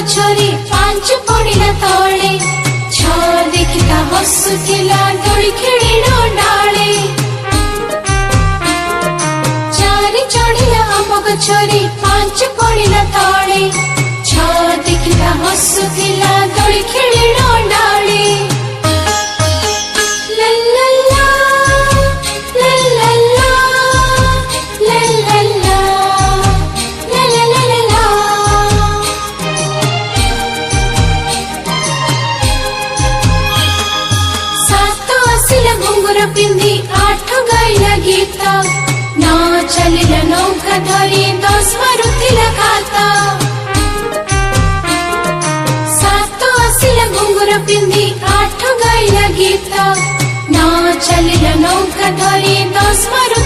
गछरे पांच पड़िला तले छ देखिता हसुथिला दोली खेलिल डाले चारि चढ़िला आम गछरे पांच पड़िला तले छ देखिता हसुथिला दोली खेलिल डाले पिंदी आठ गाइला गीत न चलिला नौका धरी 10 मारुथिला खाता सात आसिला घुंगुर पिंदी आठ गाइला गीत न चलिला नौका धरी 10 मारुथिला